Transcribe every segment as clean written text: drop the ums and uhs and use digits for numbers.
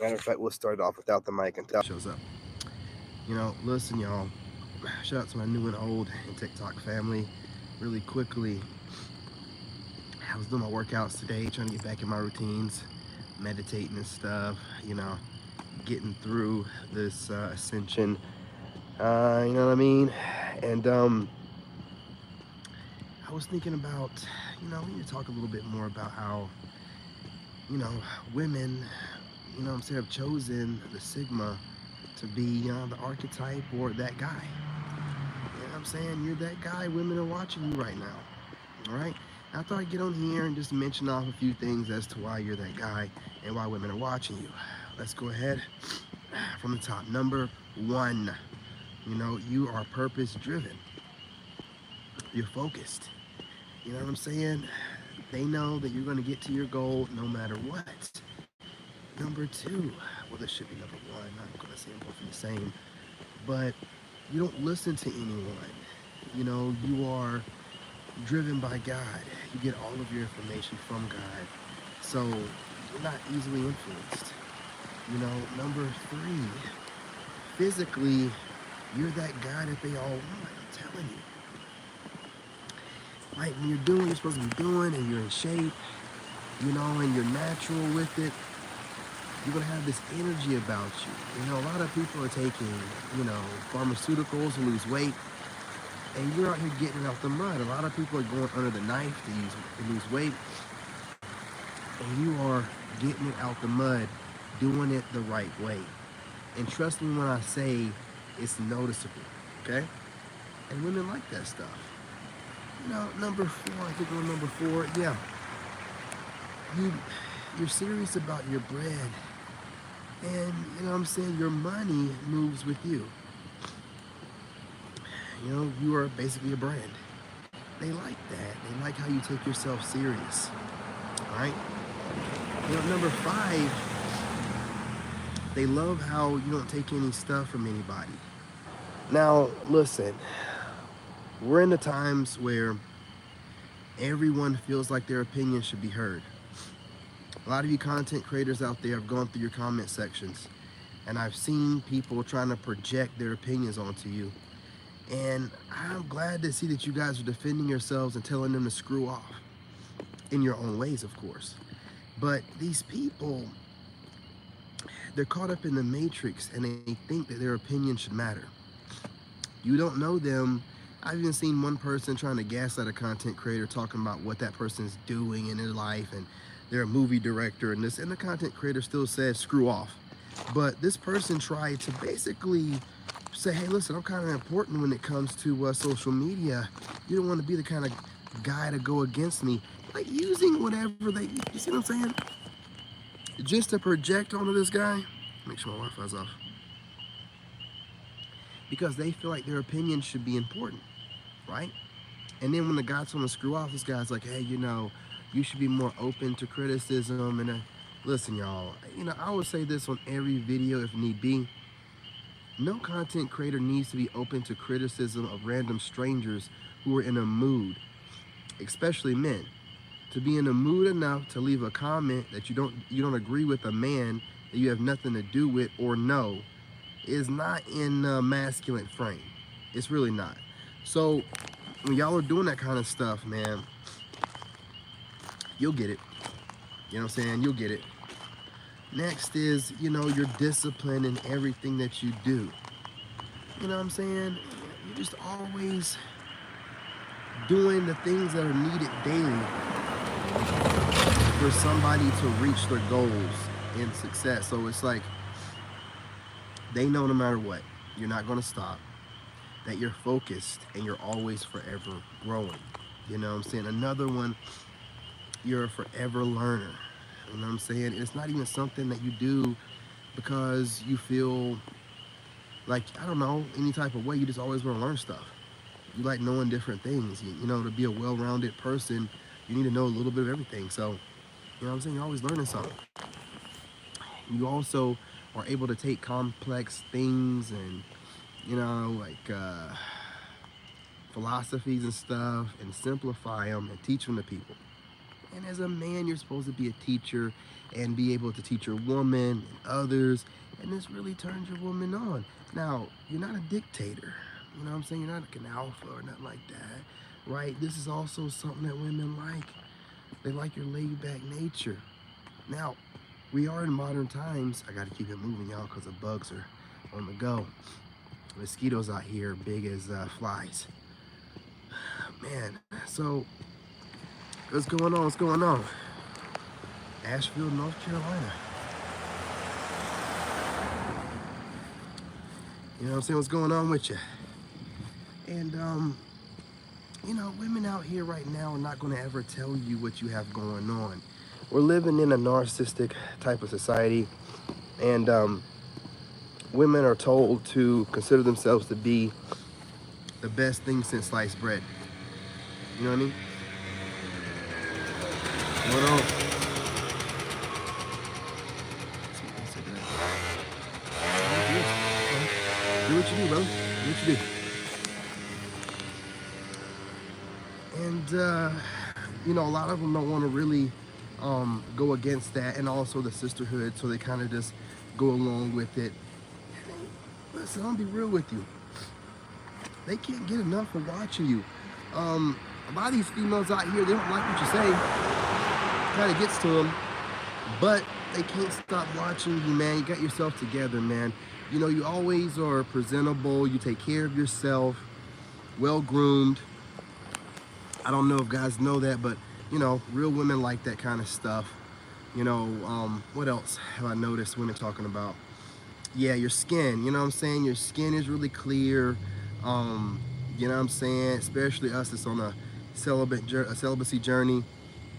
Matter of fact, we'll start off without the mic until shows up. Listen, y'all. Shout out to my new and old and TikTok family. Really quickly, I was doing my workouts today, trying to get back in my routines, meditating and stuff. Getting through this ascension. You know what I mean? And I was thinking about, we need to talk a little bit more about how, women, I'm saying, have chosen the Sigma to be the archetype or that guy. I'm saying? You're that guy. Women are watching you right now. All right? I thought I'd get on here and just mention off a few things as to why you're that guy and why women are watching you. Let's go ahead from the top. Number one, you are purpose driven. You're focused. You know what I'm saying? They know that you're going to get to your goal no matter what. Number two, well, this should be number one. I'm going to say them both the same. But you don't listen to anyone. You are driven by God. You get all of your information from God. So you're not easily influenced. Number three, physically, you're that guy that they all want. I'm telling you. Like when you're doing what you're supposed to be doing and you're in shape, and you're natural with it, you're going to have this energy about you. A lot of people are taking, pharmaceuticals to lose weight, and you're out here getting it out the mud. A lot of people are going under the knife to lose weight, and you are getting it out the mud, doing it the right way. And trust me when I say it's noticeable, okay? And women like that stuff. Number four, I think we're number four, yeah. You're serious about your bread. And, I'm saying, your money moves with you. You are basically a brand. They like that. They like how you take yourself serious. All right? Number five, they love how you don't take any stuff from anybody. Now, listen, we're in the times where everyone feels like their opinion should be heard. A lot of you content creators out there have gone through your comment sections, and I've seen people trying to project their opinions onto you. And I'm glad to see that you guys are defending yourselves and telling them to screw off. In your own ways, of course. But these people, they're caught up in the matrix and they think that their opinion should matter. You don't know them. I've even seen one person trying to gaslight a content creator, talking about what that person's doing in their life, and they're a movie director and this, and the content creator still said screw off. But this person tried to basically say, hey, listen, I'm kind of important when it comes to social media. You don't want to be the kind of guy to go against me. Like using whatever you see what I'm saying? Just to project onto this guy. Make sure my Wi-Fi's off. Because they feel like their opinion should be important, right? And then when the guy told him to screw off, this guy's like, hey, you should be more open to criticism. And listen, y'all, I would say this on every video if need be. No content creator needs to be open to criticism of random strangers who are in a mood, especially men. To be in a mood enough to leave a comment that you don't agree with a man that you have nothing to do with or know is not in a masculine frame. It's really not. So when y'all are doing that kind of stuff, man, you'll get it. You know what I'm saying? You'll get it. Next is, your discipline in everything that you do. You know what I'm saying? You're just always doing the things that are needed daily for somebody to reach their goals and success. So it's like they know no matter what, you're not going to stop, that you're focused and you're always forever growing. You know what I'm saying? Another one, you're a forever learner. You know what I'm saying? It's not even something that you do because you feel like, I don't know, any type of way. You just always want to learn stuff. You like knowing different things. To be a well-rounded person, you need to know a little bit of everything. So, what I'm saying? You're always learning something. You also are able to take complex things and, like philosophies and stuff and simplify them and teach them to people. And as a man, you're supposed to be a teacher and be able to teach your woman and others. And this really turns your woman on. Now, you're not a dictator. You know what I'm saying? You're not like an alpha or nothing like that, right? This is also something that women like. They like your laid back nature. Now, we are in modern times. I gotta keep it moving, y'all, because the bugs are on the go. Mosquitoes out here big as flies. Man, so what's going on? What's going on? Asheville, North Carolina. You know what I'm saying? What's going on with you? And you know, women out here right now are not going to ever tell you what you have going on. We're living in a narcissistic type of society, and women are told to consider themselves to be the best thing since sliced bread. You know what I mean? What's going on? Do what you do, bro. Do what you do. And you know, a lot of them don't want to really go against that, and also the sisterhood, so they kind of just go along with it. Listen, I'll be real with you. They can't get enough of watching you. A lot of these females out here, they don't like what you say. Kind of gets to them, but they can't stop watching you, man. You got yourself together, man. You know, you always are presentable. You take care of yourself, well groomed. I don't know if guys know that, but you know, real women like that kind of stuff. You know, what else have I noticed women talking about? Yeah, your skin, you know what I'm saying? Your skin is really clear. You know what I'm saying? Especially us that's on a celibacy journey.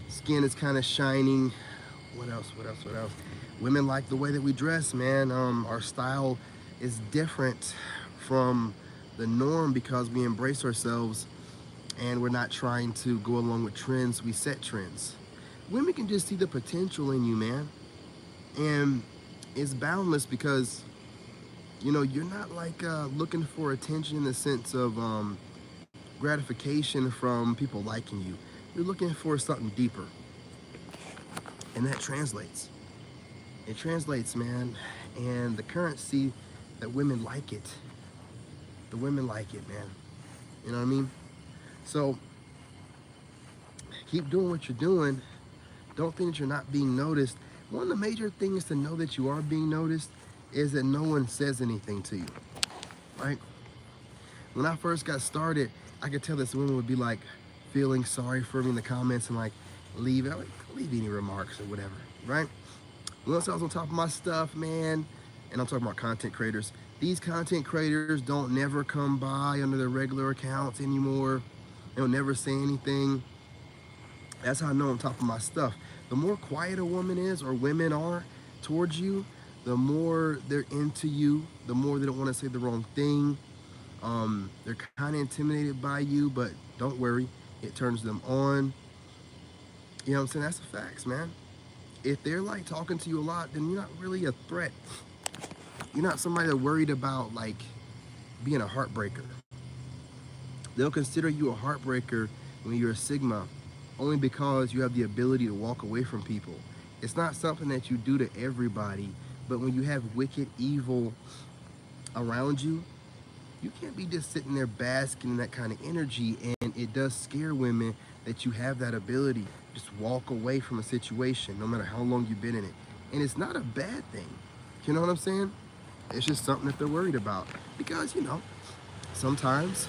Skin is kind of shining. What else? Women like the way that we dress, man. Our style is different from the norm because we embrace ourselves and we're not trying to go along with trends. We set trends. Women can just see the potential in you, man. And it's boundless because, you know, you're not like looking for attention in the sense of gratification from people liking you. You're looking for something deeper. And that translates. It translates, man. And the currency that women like it. The women like it, man. You know what I mean? So keep doing what you're doing. Don't think that you're not being noticed. One of the major things to know that you are being noticed is that no one says anything to you, right? When I first got started, I could tell this woman would be like feeling sorry for me in the comments and like leave any remarks or whatever, right? Once I was on top of my stuff, man, and I'm talking about content creators, these content creators don't never come by under their regular accounts anymore. They'll never say anything. That's how I know I'm on top of my stuff. The more quiet a woman is or women are towards you, the more they're into you, the more they don't want to say the wrong thing. They're kind of intimidated by you, but don't worry, it turns them on. You know what I'm saying? That's the facts, man. If they're like talking to you a lot, then you're not really a threat. You're not somebody that's worried about like being a heartbreaker. They'll consider you a heartbreaker when you're a Sigma, only because you have the ability to walk away from people. It's not something that you do to everybody, but when you have wicked evil around you, you can't be just sitting there basking in that kind of energy, and it does scare women that you have that ability. Just walk away from a situation, no matter how long you've been in it. And it's not a bad thing. You know what I'm saying? It's just something that they're worried about. Because, you know, sometimes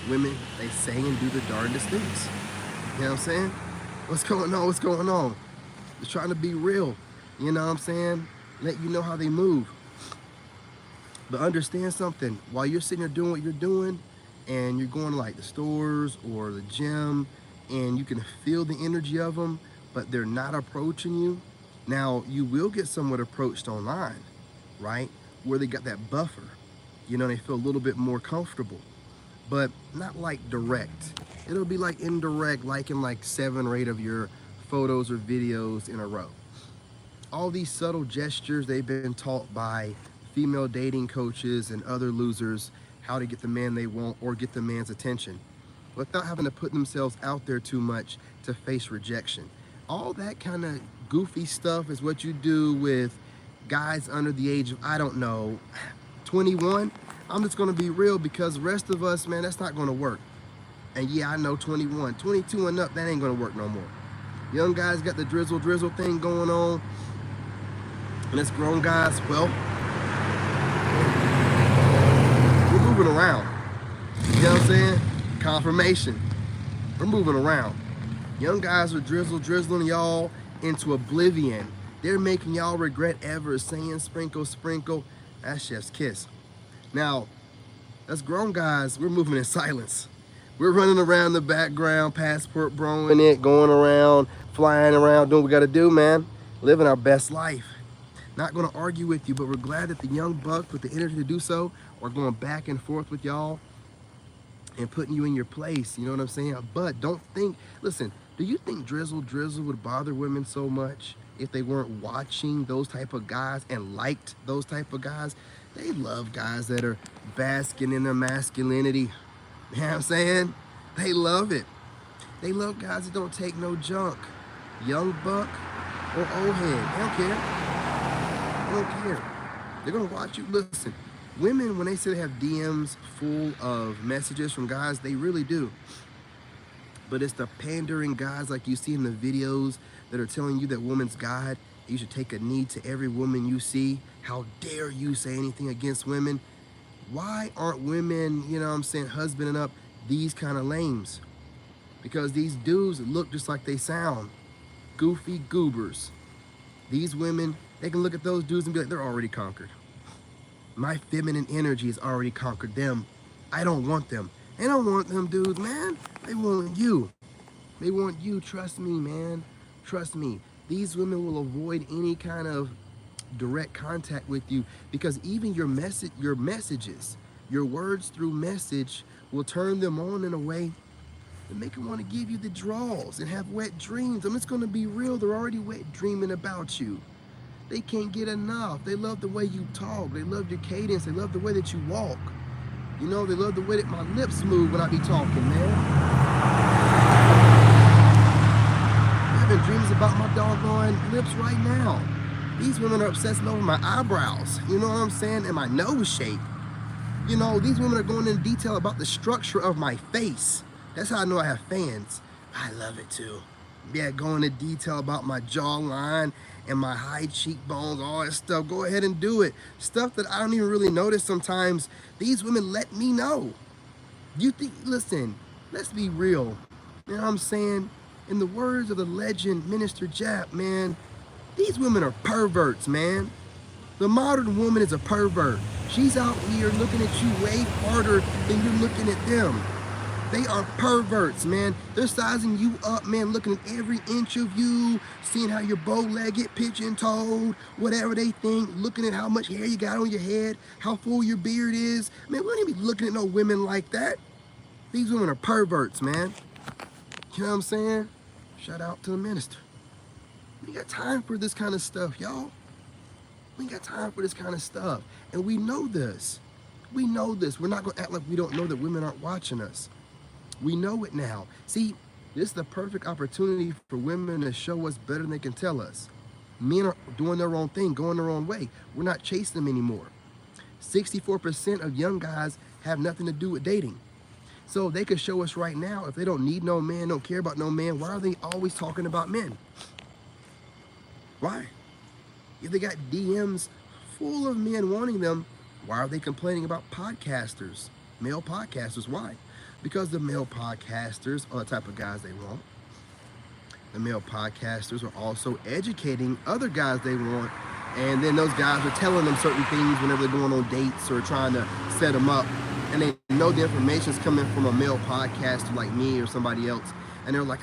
women, they say and do the darndest things. You know what I'm saying? What's going on? What's going on? Just trying to be real. You know what I'm saying? Let you know how they move. But understand something. While you're sitting there doing what you're doing, and you're going to like the stores or the gym, and you can feel the energy of them, but they're not approaching you. Now, you will get somewhat approached online, right? Where they got that buffer. You know, they feel a little bit more comfortable, but not like direct. It'll be like indirect, liking like 7 or 8 of your photos or videos in a row. All these subtle gestures, they've been taught by female dating coaches and other losers how to get the man they want or get the man's attention without having to put themselves out there too much to face rejection. all that kind of goofy stuff is what you do with guys under the age of, I don't know, 21. I'm just gonna be real, because the rest of us, man, that's not gonna work. And yeah, I know 21, 22 and up, that ain't gonna work no more. Young guys got the drizzle thing going on. And us grown guys, well, we're moving around. You know what I'm saying? Confirmation. We're moving around. Young guys are drizzling y'all into oblivion. They're making y'all regret ever saying sprinkle, sprinkle. That's chef's kiss. Now, us grown guys, we're moving in silence. We're running around the background, passport broing it, going around, flying around, doing what we gotta do, man. Living our best life. Not gonna argue with you, but we're glad that the young bucks with the energy to do so are going back and forth with y'all and putting you in your place, you know what I'm saying? But don't think, listen, do you think drizzle would bother women so much if they weren't watching those type of guys and liked those type of guys? They love guys that are basking in their masculinity. You know what I'm saying? They love it. They love guys that don't take no junk. Young buck or old head. They don't care. They don't care. They're gonna watch you. Listen, women, when they say they have DMs full of messages from guys, they really do. But it's the pandering guys like you see in the videos that are telling you that woman's God. You should take a knee to every woman you see. How dare you say anything against women? Why aren't women, you know what I'm saying, husbanding up these kind of lames? Because these dudes look just like they sound. Goofy goobers. These women, they can look at those dudes and be like, they're already conquered. My feminine energy has already conquered them. I don't want them. They don't want them dudes, man. They want you. They want you. Trust me, man. Trust me. These women will avoid any kind of direct contact with you, because even your messages, your words through message will turn them on in a way that make them want to give you the draws and have wet dreams. I'm just going to be real. They're already wet dreaming about you. They can't get enough. They love the way you talk. They love your cadence. They love the way that you walk. You know, they love the way that my lips move when I be talking, man. I'm having dreams about my doggone lips right now. These women are obsessing over my eyebrows, you know what I'm saying, and my nose shape. You know, these women are going into detail about the structure of my face. That's how I know I have fans. I love it too. Yeah, going into detail about my jawline and my high cheekbones, all that stuff. Go ahead and do it. Stuff that I don't even really notice sometimes. These women let me know. You think, listen, let's be real. You know what I'm saying? In the words of the legend, Minister Jap, man, these women are perverts, man. The modern woman is a pervert. She's out here looking at you way harder than you're looking at them. They are perverts, man. They're sizing you up, man, looking at every inch of you, seeing how you're bow-legged, pigeon-toed, whatever they think, looking at how much hair you got on your head, how full your beard is. Man, we don't even be looking at no women like that. These women are perverts, man. You know what I'm saying? Shout out to the minister. We ain't got time for this kind of stuff, y'all. We ain't got time for this kind of stuff. And we know this. We know this. We're not going to act like we don't know that women aren't watching us. We know it now. See, this is the perfect opportunity for women to show us better than they can tell us. Men are doing their own thing, going their own way. We're not chasing them anymore. 64% of young guys have nothing to do with dating. So they could show us right now, if they don't need no man, don't care about no man, why are they always talking about men? Why? If they got DMs full of men wanting them, why are they complaining about podcasters, male podcasters? Why? Because the male podcasters are the type of guys they want. The male podcasters are also educating other guys they want, and then those guys are telling them certain things whenever they're going on dates or trying to set them up, and they know the information is coming from a male podcaster like me or somebody else, and they're like,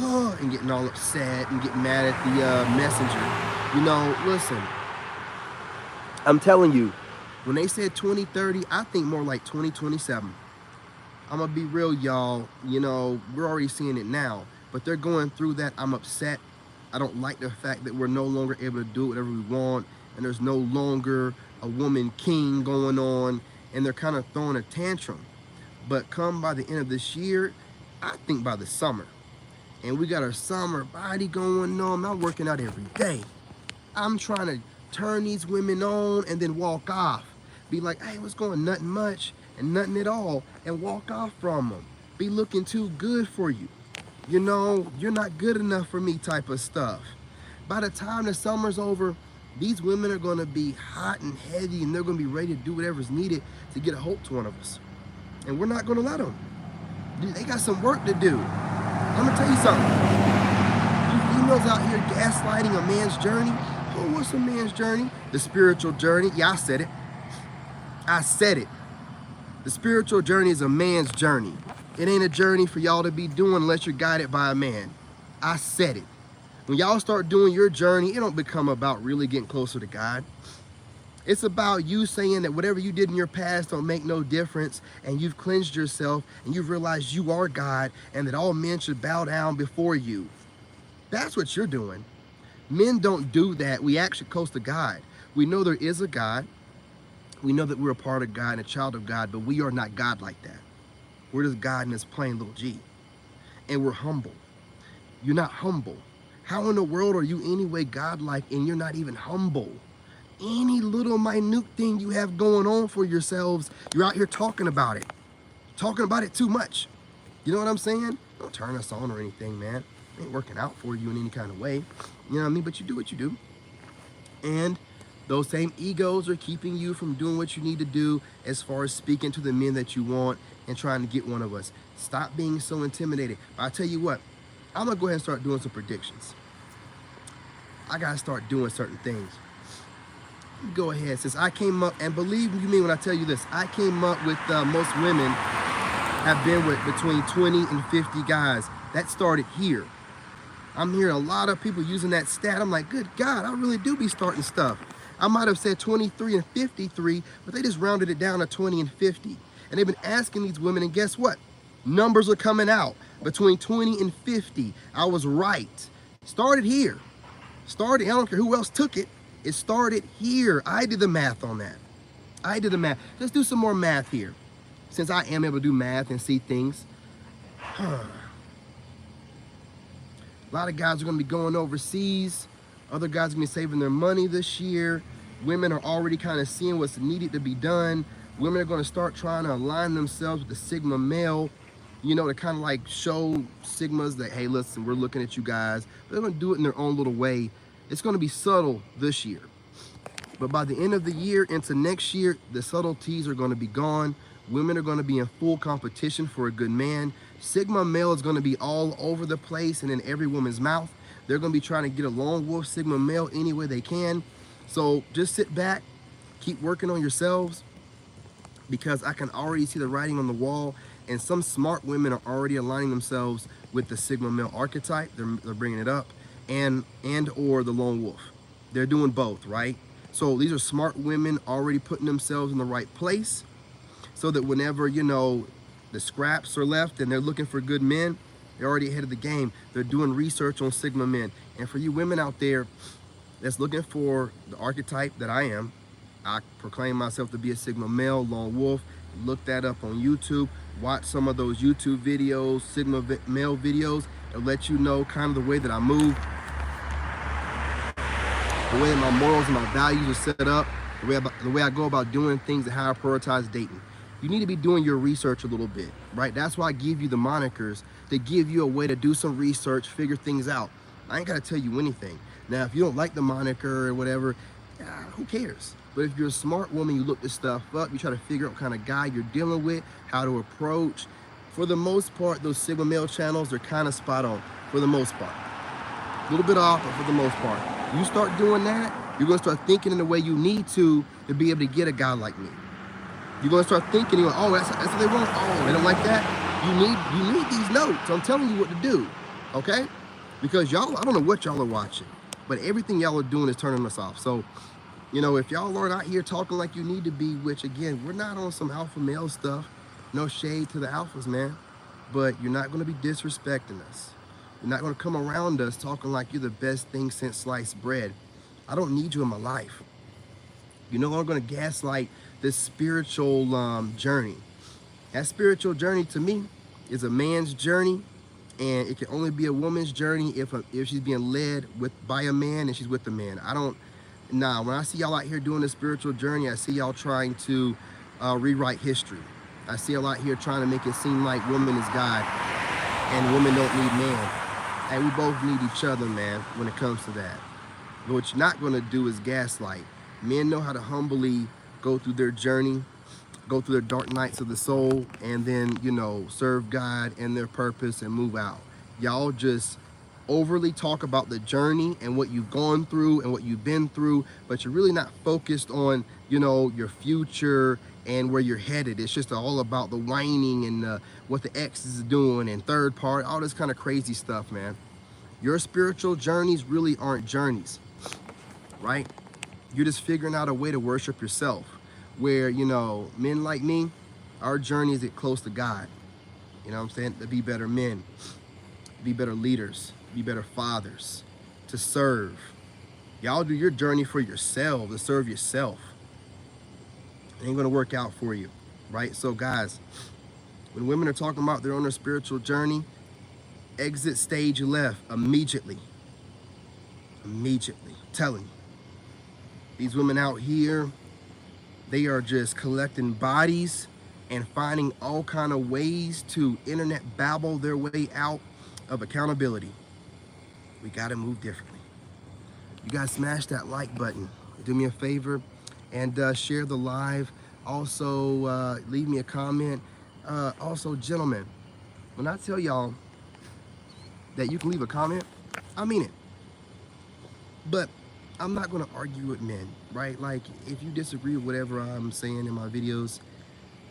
and getting all upset and getting mad at the messenger. You know, listen, I'm telling you, when they said 2030, I think more like 2027. I'm gonna be real, y'all. You know, we're already seeing it now, but they're going through that. I'm upset. I don't like the fact that we're no longer able to do whatever we want, and there's no longer a woman king going on, and they're kind of throwing a tantrum. But come by the end of this year, I think by the summer, and we got our summer body going on. I'm working out every day. I'm trying to turn these women on and then walk off. Be like, hey, what's going? Nothing much and nothing at all, and walk off from them. Be looking too good for you. You know, you're not good enough for me type of stuff. By the time the summer's over, these women are going to be hot and heavy, and they're going to be ready to do whatever's needed to get a hold to one of us. And we're not going to let them. They got some work to do. I'm going to tell you something. You females out here gaslighting a man's journey. Oh, what's a man's journey? The spiritual journey. Yeah, I said it. I said it. The spiritual journey is a man's journey. It ain't a journey for y'all to be doing unless you're guided by a man. I said it. When y'all start doing your journey, it don't become about really getting closer to God. It's about you saying that whatever you did in your past don't make no difference, and you've cleansed yourself, and you've realized you are God, and that all men should bow down before you. That's what you're doing. Men don't do that. We actually close to God. We know there is a God. We know that we're a part of God and a child of God, but we are not God like that. We're just God in this plain little G. And we're humble. You're not humble. How in the world are you anyway God-like and you're not even humble? Any little minute thing you have going on for yourselves, you're out here talking about it. Talking about it too much. You know what I'm saying? Don't turn us on or anything, man. It ain't working out for you in any kind of way. You know what I mean? But you do what you do. And those same egos are keeping you from doing what you need to do as far as speaking to the men that you want and trying to get one of us. Stop being so intimidated. But I tell you what, I'm going to go ahead and start doing some predictions. I got to start doing certain things. Go ahead, since I came up, and believe me when I tell you this, I came up with most women have been with between 20 and 50 guys. That started here. I'm hearing a lot of people using that stat. I'm like, good God, I really do be starting stuff. I might have said 23 and 53, but they just rounded it down to 20 and 50. And they've been asking these women, and guess what? Numbers are coming out between 20 and 50. I was right. Started here. Started, I don't care who else took it. It started here. I did the math on that. I did the math. Let's do some more math here. Since I am able to do math and see things. A lot of guys are going to be going overseas. Other guys are going to be saving their money this year. Women are already kind of seeing what's needed to be done. Women are going to start trying to align themselves with the Sigma male, you know, to kind of like show Sigmas that, hey, listen, we're looking at you guys. They're going to do it in their own little way. It's going to be subtle this year. But by the end of the year into next year, the subtleties are going to be gone. Women are going to be in full competition for a good man. Sigma male is going to be all over the place and in every woman's mouth. They're going to be trying to get a lone wolf Sigma male any way they can. So just sit back, keep working on yourselves, because I can already see the writing on the wall, and some smart women are already aligning themselves with the Sigma male archetype. They're bringing it up, and or the lone wolf. They're doing both, right? So these are smart women already putting themselves in the right place, so that whenever, you know, the scraps are left and they're looking for good men, they're already ahead of the game. They're doing research on Sigma men. And for you women out there that's looking for the archetype that I am, I proclaim myself to be a Sigma male, lone wolf. Look that up on YouTube. Watch some of those YouTube videos, Sigma male videos. It'll let you know kind of the way that I move, the way that my morals and my values are set up, the way I go about doing things, and how I prioritize dating. You need to be doing your research a little bit, right? That's why I give you the monikers, to give you a way to do some research, figure things out. I ain't got to tell you anything. Now, if you don't like the moniker or whatever, who cares? But if you're a smart woman, you look this stuff up, you try to figure out what kind of guy you're dealing with, how to approach. For the most part, those Sigma male channels are kind of spot on, for the most part. A little bit off, but for the most part. You start doing that, you're going to start thinking in the way you need to be able to get a guy like me. You're going to start thinking, you're like, oh, that's what they want. Oh, they don't like that? You need these notes. I'm telling you what to do, okay? Because y'all, I don't know what y'all are watching, but everything y'all are doing is turning us off. So, you know, if y'all aren't out here talking like you need to be, which again, we're not on some alpha male stuff. No shade to the alphas, man. But you're not going to be disrespecting us. You're not going to come around us talking like you're the best thing since sliced bread. I don't need you in my life. You're no longer going to gaslight this spiritual journey. That spiritual journey to me is a man's journey, And it can only be a woman's journey if she's being led by a man and she's with a man. Nah, when I see y'all out here doing the spiritual journey, I see y'all trying to rewrite history. I see a lot here trying to make it seem like woman is God and women don't need man. And we both need each other, man, when it comes to that. But what you're not gonna do is gaslight. Men know how to humbly go through their journey, go through their dark nights of the soul, and then, you know, serve God and their purpose and move out. Y'all just overly talk about the journey and what you've gone through and what you've been through, but you're really not focused on, you know, your future and where you're headed. It's just all about the whining and what the ex is doing and third part, all this kind of crazy stuff, man. Your spiritual journeys really aren't journeys, right? You're just figuring out a way to worship yourself. Where, you know, men like me, our journey is to get close to God. You know what I'm saying? To be better men, be better leaders, be better fathers, to serve. Y'all do your journey for yourself, to serve yourself. It ain't gonna work out for you, right? So guys, when women are talking about they're on their spiritual journey, exit stage left immediately. Immediately, I'm telling you. These women out here, they are just collecting bodies and finding all kind of ways to internet babble their way out of accountability. We gotta move differently. You guys smash that like button. Do me a favor and share the live. Also, leave me a comment. Also, gentlemen, when I tell y'all that you can leave a comment, I mean it. But I'm not gonna argue with men, right? Like, if you disagree with whatever I'm saying in my videos,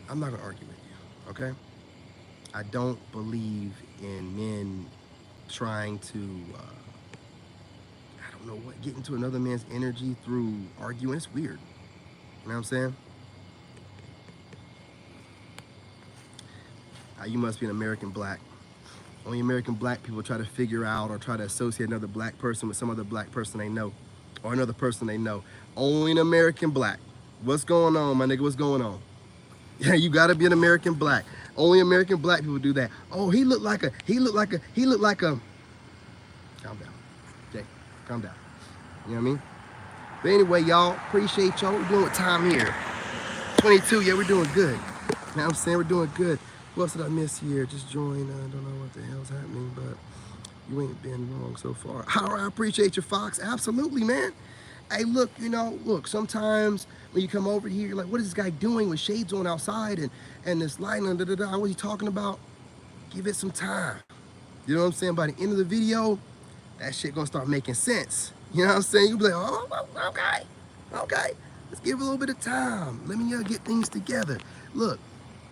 I'm not gonna argue with you, okay? I don't believe in men trying to, I don't know what, get into another man's energy through arguing. It's weird, you know what I'm saying? You must be an American black. Only American black people try to figure out or try to associate another black person with some other black person they know. Or another person they know. Only an American black. What's going on, my nigga? What's going on? Yeah, you gotta be an American black. Only American black people do that. Oh, he looked like a. Calm down. Jay, calm down. You know what I mean? But anyway, y'all, appreciate y'all. What we doing with time here? 22, yeah, we're doing good. You know what I'm saying? We're doing good. What else did I miss here? Just joined. I don't know what the hell's happening, but you ain't been wrong so far. I appreciate you, Fox. Absolutely, man. Hey, look, you know, sometimes when you come over here, you're like, what is this guy doing with shades on outside and this light and what are you talking about? Give it some time. You know what I'm saying? By the end of the video, that shit gonna start making sense. You know what I'm saying? You'll be like, oh, okay. Let's give it a little bit of time. Let me get things together. Look,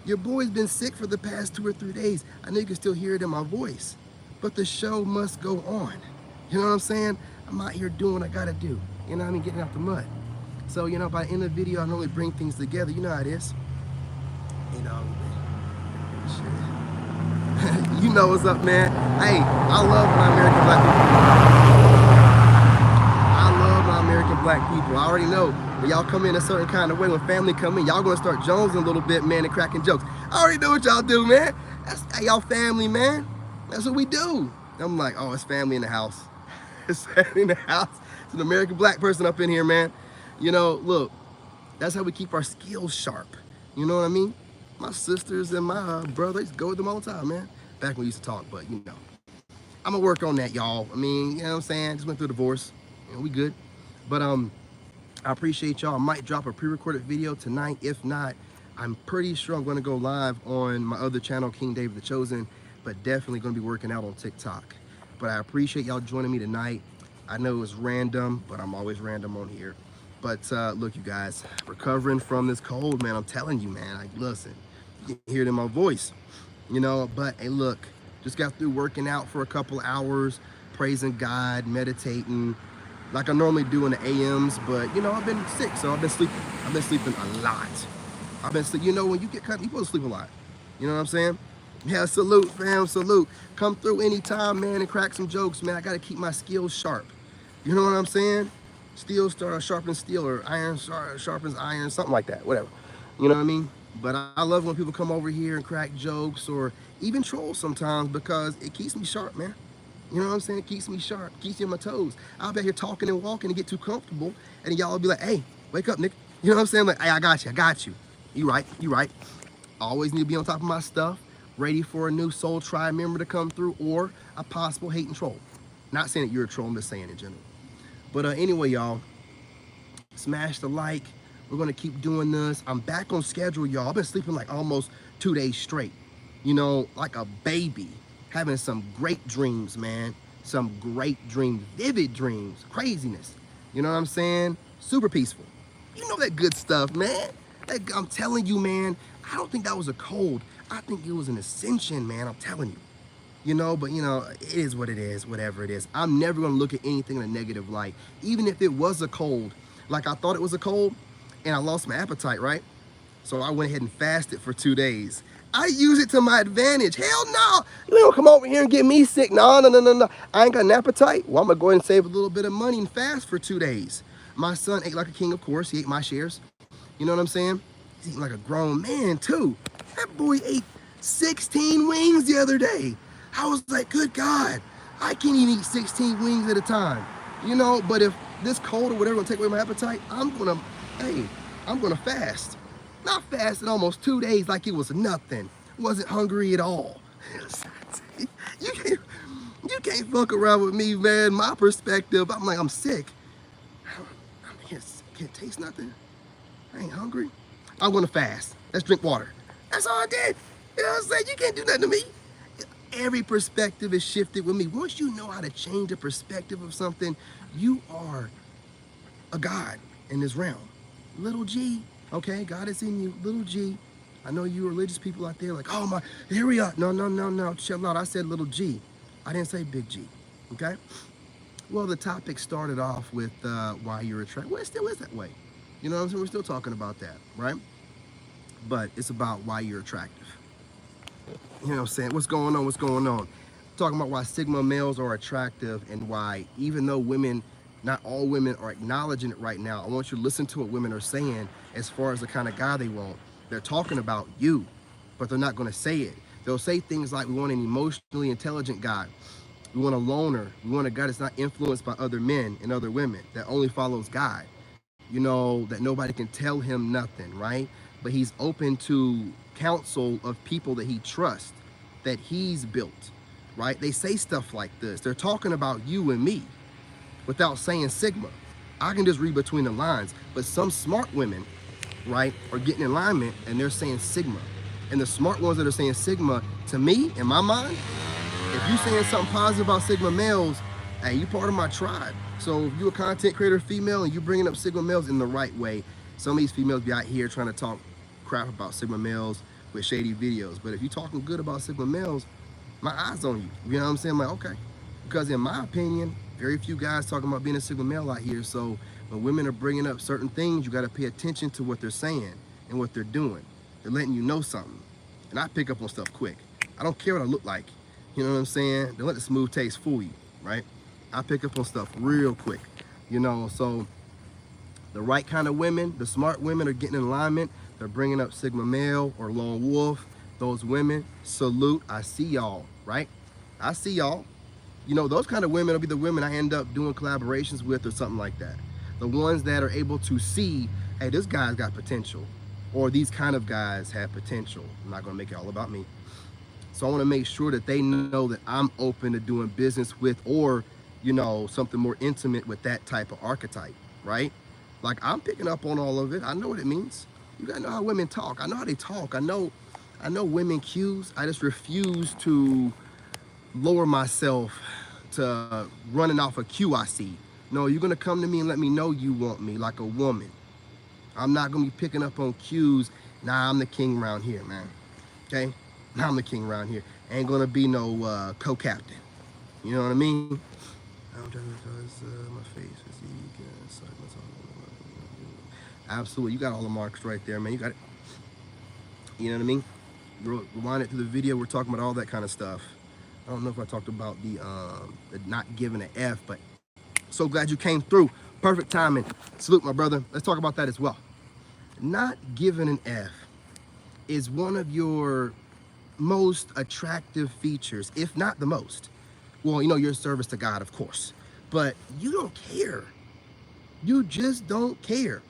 your boy's been sick for the past 2 or 3 days. I know you can still hear it in my voice. But the show must go on. You know what I'm saying? I'm out here doing what I gotta do. You know what I mean? Getting out the mud. So, you know, by the end of the video, I normally bring things together. You know how it is. You know, shit. You know what's up, man. Hey, I love my American black people. I love my American black people. I already know when y'all come in a certain kind of way, when family come in, y'all gonna start jonesing a little bit, man, and cracking jokes. I already know what y'all do, man. That's y'all family, man. That's what we do. I'm like, oh, it's family in the house. It's family in the house. It's an American black person up in here, man. You know, look, that's how we keep our skills sharp. You know what I mean? My sisters and my brothers go with them all the time, man. Back when we used to talk, but you know. I'm gonna work on that, y'all. I mean, you know what I'm saying? Just went through a divorce. You know, we good. But I appreciate y'all. I might drop a pre-recorded video tonight. If not, I'm pretty sure I'm gonna go live on my other channel, King David the Chosen, but definitely gonna be working out on TikTok. But I appreciate y'all joining me tonight. I know it's random, but I'm always random on here. But look, you guys, recovering from this cold, man. I'm telling you, man. Like, listen, you can hear it in my voice, you know. But hey, look, just got through working out for a couple hours, praising God, meditating, like I normally do in the AMs. But you know, I've been sick, so I've been sleeping. I've been sleeping a lot. You know, when you get cut, you supposed to sleep a lot. You know what I'm saying? Yeah, salute, fam, salute. Come through anytime, man, and crack some jokes, man. I gotta keep my skills sharp. You know what I'm saying? Steel sharpens steel, or iron sharpens iron, something like that, whatever. You know what I mean? But I love when people come over here and crack jokes or even troll sometimes because it keeps me sharp, man. You know what I'm saying? It keeps me sharp, keeps me on my toes. I'll be here talking and walking and get too comfortable, and y'all will be like, hey, wake up, Nick. You know what I'm saying? Like, hey, I got you, I got you. You right, you right. Always need to be on top of my stuff, ready for a new Soul Tribe member to come through or a possible hate and troll. Not saying that you're a troll, I'm just saying in general. But anyway, y'all, smash the like. We're gonna keep doing this. I'm back on schedule, y'all. I've been sleeping like almost 2 days straight. You know, like a baby. Having some great dreams, man. Some great dreams, vivid dreams, craziness. You know what I'm saying? Super peaceful. You know that good stuff, man. I'm telling you, man, I don't think that was a cold. I think it was an ascension, man. I'm telling you. You know, but you know, it is what it is, whatever it is. I'm never gonna look at anything in a negative light. Even if it was a cold, like I thought it was a cold, and I lost my appetite, right? So I went ahead and fasted for 2 days. I use it to my advantage. Hell no. You ain't gonna come over here and get me sick. No, no, no, no, no. I ain't got an appetite. Well, I'm gonna go ahead and save a little bit of money and fast for 2 days. My son ate like a king, of course. He ate my shares. You know what I'm saying? He's eating like a grown man, too. That boy ate 16 wings the other day. I was like, good God, I can't even eat 16 wings at a time. You know, but if this cold or whatever will take away my appetite, I'm gonna fast. Not fast in almost 2 days like it was nothing. Wasn't hungry at all. You can't fuck around with me, man. My perspective, I'm like, I'm sick. I can't taste nothing. I ain't hungry. I'm gonna fast. Let's drink water. That's all I did. You know what I'm saying? You can't do nothing to me. Every perspective is shifted with me. Once you know how to change the perspective of something, you are a god in this realm. Little G, okay? God is in you, little G. I know you religious people out there like, oh my, here we are. No, no, no, no, chill out. I said little G. I didn't say big G, okay? Well, the topic started off with why you're attractive. Well, it still is that way. You know what I'm saying? We're still talking about that, right? But it's about why you're attractive. You know what I'm saying? What's going on? What's going on? Talking about why Sigma males are attractive and why, even though women, not all women are acknowledging it right now, I want you to listen to what women are saying as far as the kind of guy they want. They're talking about you, but they're not going to say it. They'll say things like, we want an emotionally intelligent guy. We want a loner. We want a guy that's not influenced by other men and other women, that only follows God. You know, that nobody can tell him nothing, right? But he's open to counsel of people that he trusts, that he's built, right? They say stuff like this. They're talking about you and me without saying Sigma. I can just read between the lines, but some smart women, right, are getting in alignment and they're saying Sigma. And the smart ones that are saying Sigma, to me, in my mind, if you're saying something positive about Sigma males, hey, you part of my tribe. So if you're a content creator female and you're bringing up Sigma males in the right way, some of these females be out here trying to talk crap about Sigma males with shady videos. But if you're talking good about Sigma males, my eyes on you. You know what I'm saying? I'm like, okay. Because in my opinion, very few guys talking about being a Sigma male out here. So when women are bringing up certain things, you got to pay attention to what they're saying and what they're doing. They're letting you know something. And I pick up on stuff quick. I don't care what I look like. You know what I'm saying? Don't let the smooth taste fool you, right? I pick up on stuff real quick. You know, so the right kind of women, the smart women are getting in alignment. They're bringing up Sigma male or lone wolf. Those women, salute. I see y'all, right? I see y'all. You know, those kind of women will be the women I end up doing collaborations with or something like that. The ones that are able to see, hey, this guy's got potential. Or these kind of guys have potential. I'm not gonna make it all about me. So I wanna make sure that they know that I'm open to doing business with, or, you know, something more intimate with that type of archetype, right? Like, I'm picking up on all of it. I know what it means. You gotta know how women talk. I know how they talk. I know women cues. I just refuse to lower myself to running off a cue I see. No, you're gonna come to me and let me know you want me like a woman. I'm not gonna be picking up on cues. Nah, I'm the king around here, man. Okay? Nah, I'm the king around here. Ain't gonna be no co-captain. You know what I mean? I'm trying to cause my face. Absolutely, you got all the marks right there, man. You got it. You know what I mean? Rewind it to the video. We're talking about all that kind of stuff. I don't know if I talked about the not giving an F, but so glad you came through. Perfect timing. Salute, my brother. Let's talk about that as well. Not giving an F. is one of your most attractive features, if not the most. Well, you know, your service to God, of course, but you don't care. You just don't care.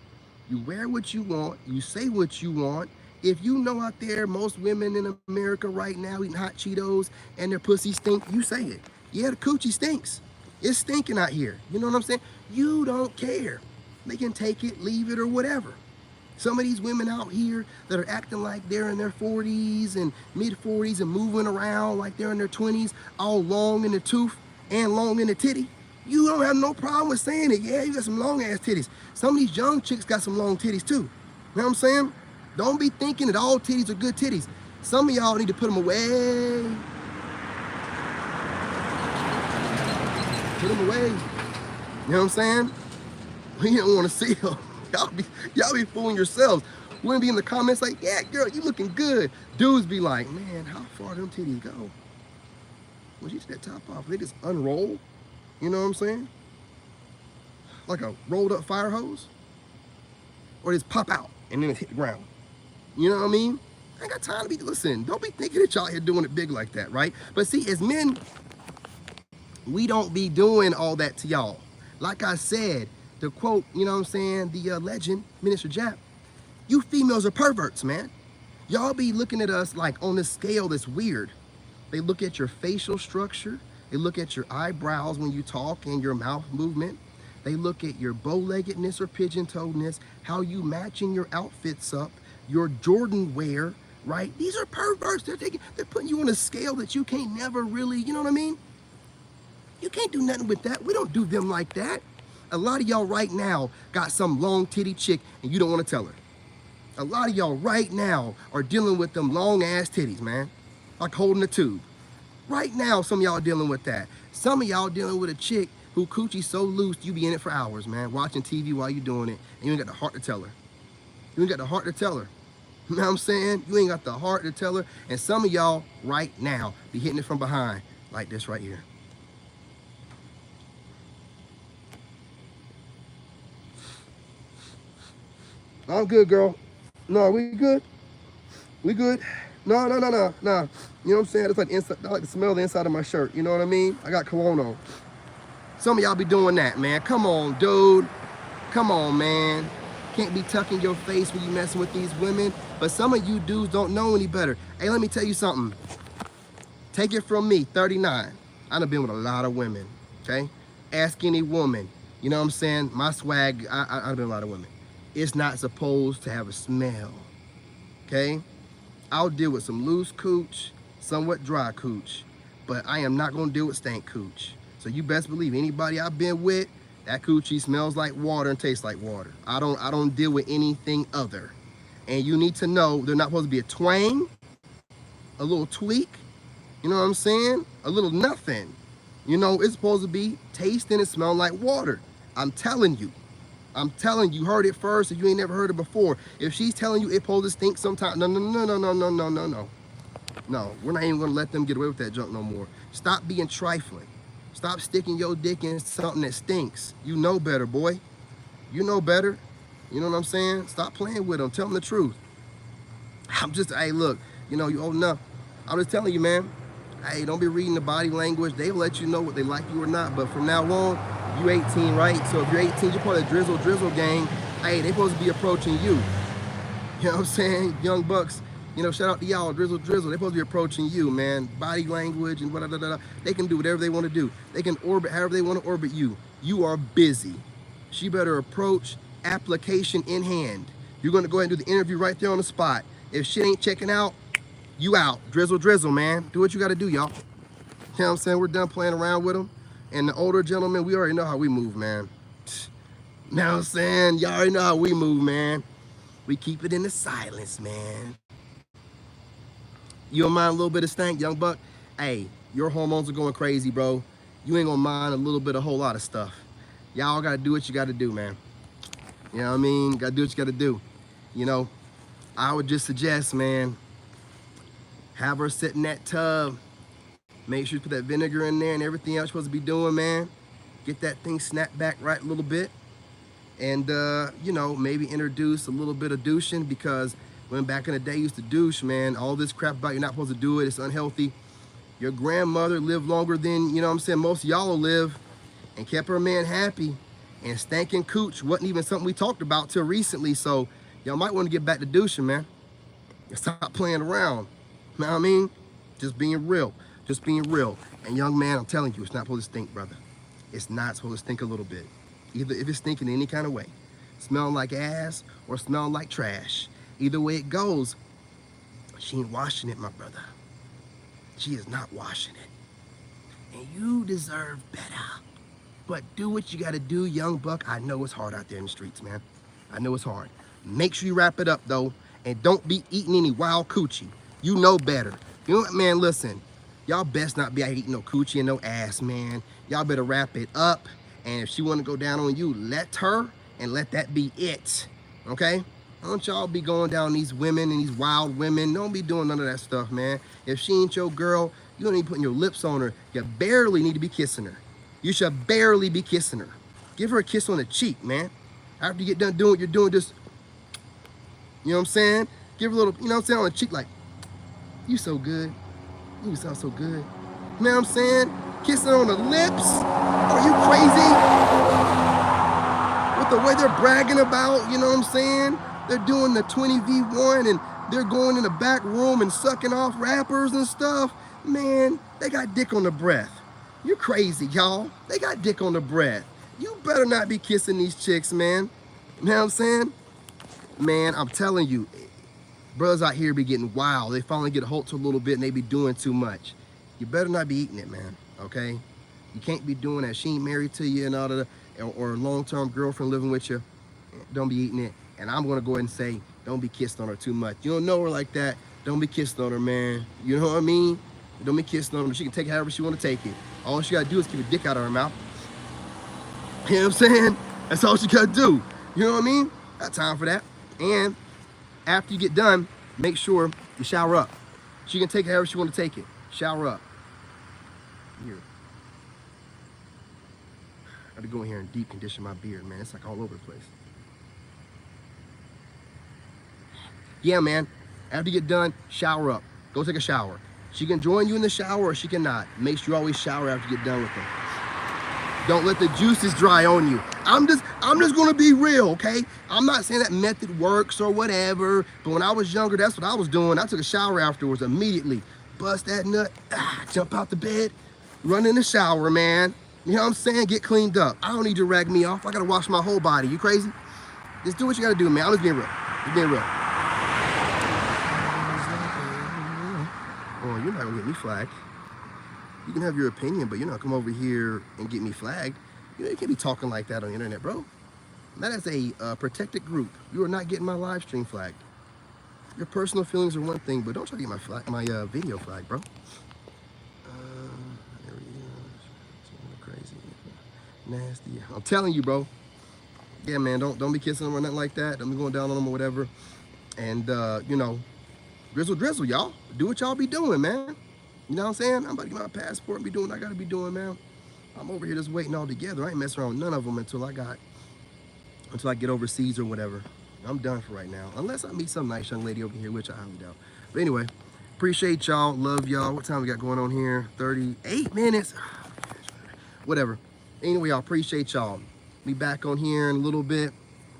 You wear what you want, you say what you want. If you know out there, most women in America right now eating hot Cheetos and their pussy stink, you say it. Yeah, the coochie stinks. It's stinking out here. You know what I'm saying? You don't care. They can take it, leave it, or whatever. Some of these women out here that are acting like they're in their 40s and mid-40s and moving around like they're in their 20s, all long in the tooth and long in the titty. You don't have no problem with saying it. Yeah, you got some long ass titties. Some of these young chicks got some long titties too. You know what I'm saying? Don't be thinking that all titties are good titties. Some of y'all need to put them away. Put them away. You know what I'm saying? We don't want to see them. Y'all be fooling yourselves. Women be in the comments like, yeah, girl, you looking good. Dudes be like, man, how far them titties go? When you take that top off, they just unroll. You know what I'm saying? Like a rolled up fire hose. Or just pop out and then it hit the ground. You know what I mean? I ain't got time to be, listen, don't be thinking that y'all here doing it big like that, right? But see, as men, we don't be doing all that to y'all. Like I said, the quote, you know what I'm saying, the legend, Minister Jap, you females are perverts, man. Y'all be looking at us like on this scale that's weird. They look at your facial structure. They look at your eyebrows when you talk and your mouth movement. They look at your bow-leggedness or pigeon-toedness, how you matching your outfits up, your Jordan wear, right? These are perverts. They're putting you on a scale that you can't never really, you know what I mean? You can't do nothing with that. We don't do them like that. A lot of y'all right now got some long titty chick and you don't want to tell her. A lot of y'all right now are dealing with them long ass titties, man. Like holding a tube. Right now, some of y'all dealing with that. Some of y'all dealing with a chick who coochie so loose, you be in it for hours, man. Watching TV while you doing it, and you ain't got the heart to tell her. You ain't got the heart to tell her. You know what I'm saying? You ain't got the heart to tell her. And some of y'all right now be hitting it from behind, like this right here. I'm good, girl. No, we good. We good. No. You know what I'm saying? It's like inside, I like to smell the inside of my shirt. You know what I mean? I got cologne on. Some of y'all be doing that, man. Come on, dude. Come on, man. Can't be tucking your face when you messing with these women. But some of you dudes don't know any better. Hey, let me tell you something. Take it from me, 39. I done been with a lot of women, okay? Ask any woman. You know what I'm saying? My swag, I've been with a lot of women. It's not supposed to have a smell, okay? I'll deal with some loose cooch, somewhat dry cooch, but I am not gonna deal with stank cooch. So you best believe anybody I've been with, that coochie smells like water and tastes like water. I don't deal with anything other. And you need to know they're not supposed to be a twang, a little tweak, you know what I'm saying? A little nothing. You know, it's supposed to be tasting and smelling like water. I'm telling you, you heard it first if you ain't never heard it before. If she's telling you it's supposed to stink sometime, no. No, we're not even gonna let them get away with that junk no more. Stop being trifling. Stop sticking your dick in something that stinks. You know better, boy. You know better. You know what I'm saying? Stop playing with them. Tell them the truth. Hey, look, you know, you old enough. I'm just telling you, man. Hey, don't be reading the body language. They'll let you know what they like you or not. But from now on, you 18, right? So if you're 18, you're part of the drizzle gang. Hey, they supposed to be approaching you. You know what I'm saying? Young bucks, you know, shout out to y'all, drizzle. They're supposed to be approaching you, man. Body language and whatever. They can do whatever they want to do. They can orbit however they want to orbit you. You are busy. She better approach, application in hand. You're going to go ahead and do the interview right there on the spot. If shit ain't checking out, you out. Drizzle, man. Do what you got to do, y'all. You know what I'm saying? We're done playing around with them. And the older gentlemen, we already know how we move, man. You know what I'm saying? Y'all already know how we move, man. We keep it in the silence, man. You don't mind a little bit of stank, young buck? Hey, your hormones are going crazy, bro. You ain't gonna mind a little bit, a whole lot of stuff. Y'all gotta do what you gotta do, man. You know what I mean? Gotta do what you gotta do. You know, I would just suggest, man, have her sit in that tub. Make sure you put that vinegar in there and everything else you're supposed to be doing, man. Get that thing snapped back right a little bit. And, you know, maybe introduce a little bit of douching because When back in the day used to douche, man, all this crap about you're not supposed to do it, it's unhealthy. Your grandmother lived longer than, you know what I'm saying, most of y'all will live, and kept her man happy. And stankin' cooch wasn't even something we talked about till recently, so y'all might want to get back to douching, man. And stop playing around. You know what I mean? Just being real. Just being real. And young man, I'm telling you, it's not supposed to stink, brother. It's not supposed to stink a little bit. Either if it's stinking in any kind of way, smelling like ass or smelling like trash. Either way it goes, she ain't washing it, my brother. She is not washing it. And you deserve better. But do what you gotta do, young buck. I know it's hard out there in the streets, man. I know it's hard. Make sure you wrap it up, though, and don't be eating any wild coochie. You know better. You know what, man, listen. Y'all best not be out eating no coochie and no ass, man. Y'all better wrap it up. And if she want to go down on you, let her, and let that be it. Okay? Don't y'all be going down these women and these wild women. Don't be doing none of that stuff, man. If she ain't your girl, you don't even putting your lips on her. You barely need to be kissing her. You should barely be kissing her. Give her a kiss on the cheek, man. After you get done doing what you're doing, just, you know what I'm saying? Give her a little, you know what I'm saying, on the cheek, like, you so good. You sound so good. You know what I'm saying? Kissing on the lips. Are you crazy? With the way they're bragging about, you know what I'm saying? They're doing the 20v1 and they're going in the back room and sucking off rappers and stuff. Man, they got dick on the breath. You're crazy, y'all. They got dick on the breath. You better not be kissing these chicks, man. You know what I'm saying? Man, I'm telling you, brothers out here be getting wild. They finally get a hold to a little bit and they be doing too much. You better not be eating it, man, okay? You can't be doing that. She ain't married to you and all of that, or a long-term girlfriend living with you. Don't be eating it. And I'm gonna go ahead and say, don't be kissing on her too much. You don't know her like that. Don't be kissing on her, man. You know what I mean? Don't be kissing on her. She can take it however she want to take it. All she gotta do is keep a dick out of her mouth. You know what I'm saying? That's all she gotta do. You know what I mean? Got time for that. And after you get done, make sure you shower up. She can take it however she want to take it. Shower up. Here. I gotta go in here and deep condition my beard, man. It's like all over the place. Yeah, man. After you get done, shower up. Go take a shower. She can join you in the shower or she cannot. Make sure you always shower after you get done with them. Don't let the juices dry on you. I'm just gonna be real, okay? I'm not saying that method works or whatever, but when I was younger, that's what I was doing. I took a shower afterwards immediately. Bust that nut, jump out the bed, run in the shower, man. You know what I'm saying? Get cleaned up. I don't need you to rag me off. I gotta wash my whole body. You crazy? Just do what you gotta do, man. I'm just being real. Just being real. Oh, you're not gonna get me flagged. You can have your opinion, but you're not come over here and get me flagged. You know, you can't be talking like that on the internet, bro. That is a protected group. You are not getting my live stream flagged. Your personal feelings are one thing, but don't try to get my video flagged, bro. There he is. Crazy, nasty. I'm telling you, bro. Yeah, man. Don't be kissing them or nothing like that. Don't be going down on them or whatever. And you know, drizzle, y'all. Do what y'all be doing, man. You know what I'm saying? I'm about to get my passport and be doing what I gotta be doing, man. I'm over here just waiting all together. I ain't messing around with none of them until I get overseas or whatever. I'm done for right now. Unless I meet some nice young lady over here, which I highly doubt. But anyway, appreciate y'all. Love y'all. What time we got going on here? 38 minutes. Whatever. Anyway, y'all, appreciate y'all. Be back on here in a little bit.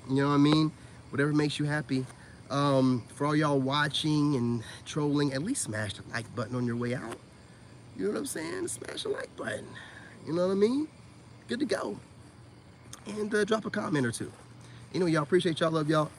You know what I mean? Whatever makes you happy. For all y'all watching and trolling, at least smash the like button on your way out. You know what I'm saying? Smash the like button. You know what I mean? Good to go. And drop a comment or two. Anyway, y'all, appreciate y'all. Love y'all.